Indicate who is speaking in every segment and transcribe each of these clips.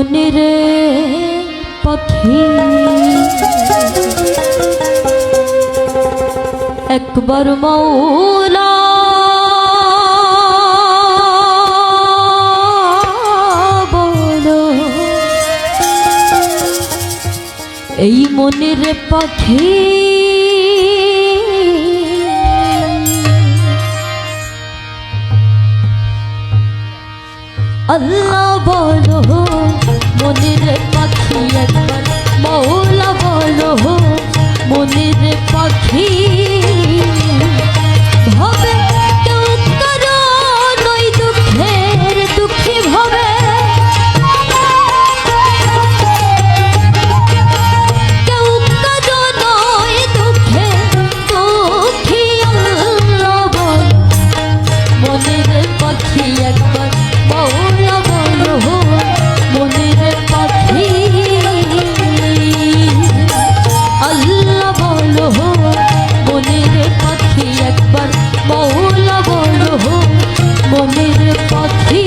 Speaker 1: মনের পাখি একবার মৌলা বলো, এই মনের পাখি আল্লাহ বলো, মনের পাখি একবার মৌলা বলো, মনের পাখি ভাবে কেউ কারো নই দুঃখের দুঃখী ভাবে, কেউ কারো নই দুঃখের দুঃখী আল্লাহ বলো, মনের পাখি একবার মৌলা বলো, মনের পাখি আল্লাহ বলো, মনের পাখি একবার মৌলা বলো, মনের পাখি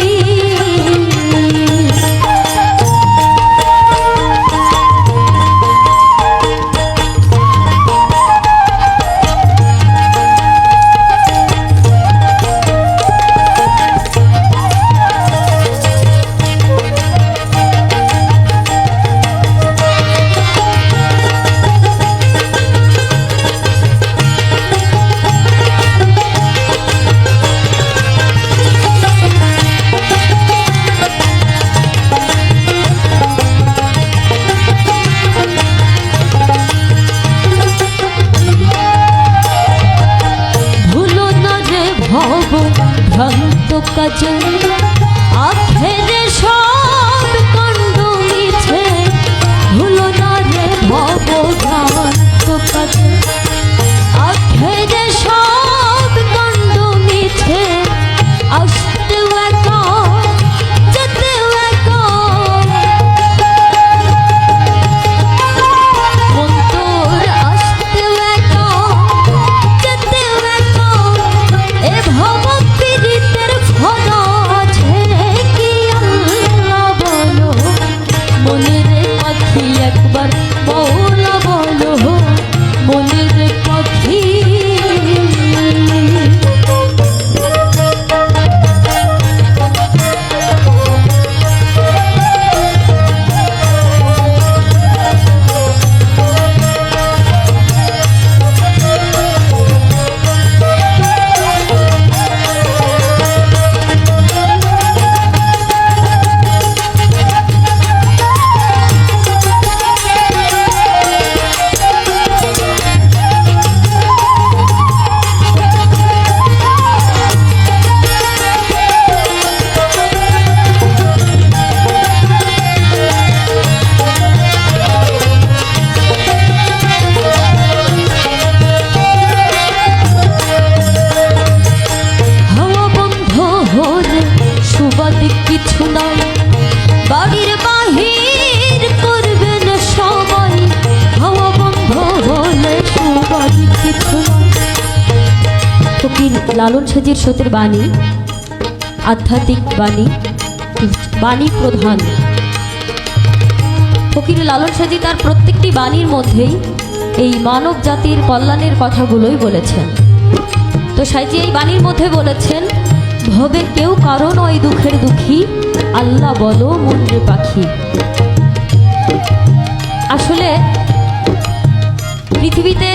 Speaker 1: ভ্রান্ত কাজে আখেরে সব কাণ্ড মিছে, ভুলো না রে ভব ভ্রান্ত কাজে আখেরে সব কাণ্ড মিছে, আসতে একা যেতে একা মন তোর, আসতে একা যেতে একা এ ভব পীড়িতের ভরা ছেড়ে কি আল্লাহ বলো, মনের পাখি একবার মৌলা বলো, মনের পাখি কিছু নাই, বাড়ির বাহির করবেন সবাই, হাওয়া বন্ধ হলে সুবাদ কিছু নাই। ফকির লালন সাজির স্রোতের বাণী, আধ্যাত্মিক বাণী, বাণী প্রধান। ফকির লালন সাজি তার প্রত্যেকটি বাণীর মধ্যেই এই মানব জাতির কল্যাণের কথাগুলোই বলেছেন। তো সাইজি এই বাণীর মধ্যে বলেছেন, ভবে কেউ কারণ ওই দুঃখের দুঃখী আল্লাহ বলো, মনের পাখি। আসলে পৃথিবীতে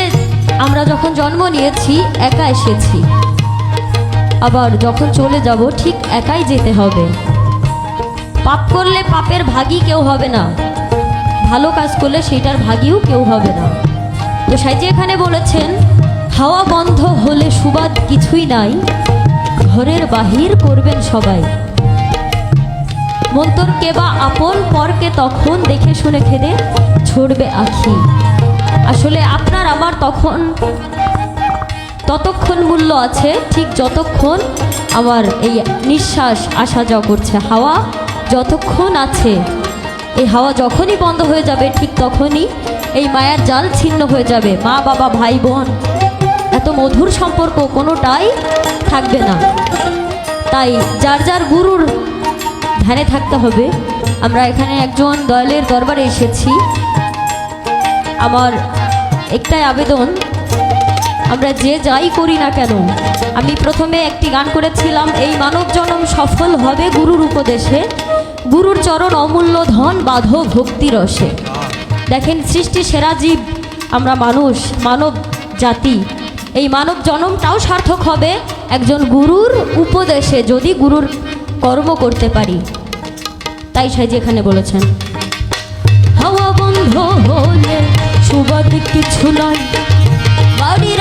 Speaker 1: আমরা যখন জন্ম নিয়েছি একা এসেছি, আবার যখন চলে যাব ঠিক একাই যেতে হবে। পাপ করলে পাপের ভাগী কেউ হবে না, ভালো কাজ করলে সেটার ভাগীও কেউ হবে না। তো সাইজি এখানে বলেছেন, হাওয়া বন্ধ হলে সুবাদ কিছুই নাই, ঘরের বাহির করবেন সবাই, মন্তর কে বা আপন পরকে তখন দেখে শুনে খেদে ছড়বে আখি। আসলে আপনার আমার তখন ততক্ষণ মূল্য আছে ঠিক যতক্ষণ আমার এই নিঃশ্বাস আসা যাওয়া করছে, হাওয়া যতক্ষণ আছে, এই হাওয়া যখনই বন্ধ হয়ে যাবে ঠিক তখনই এই মায়ার জাল ছিন্ন হয়ে যাবে। মা বাবা ভাই বোন এত মধুর সম্পর্ক কোনোটাই থাকবে না। তাই যার যার গুরুর ধ্যানে থাকতে হবে, আমরা এখানে একজন দয়ালের দরবারে এসেছি। আমার একটাই আবেদন, আমরা যে যাই করি না কেন, আমি প্রথমে একটি গান করেছিলাম, এই মানব জনম সফল হবে গুরুর উপদেশে, গুরুর চরণ অমূল্য ধন বাঁধো ভক্তি রসে। দেখেন, সৃষ্টি সেরা জীব আমরা মানুষ, মানব জাতি, এই মানব জনমটাও সার্থক হবে একজন গুরুর উপদেশে, যদি গুরুর কর্ম করতে পারি। তাই সাইজি এখানে বলেছেন, হাওয়া বন্ধ হলে সুবাদ কিছু নয়, বাড়ির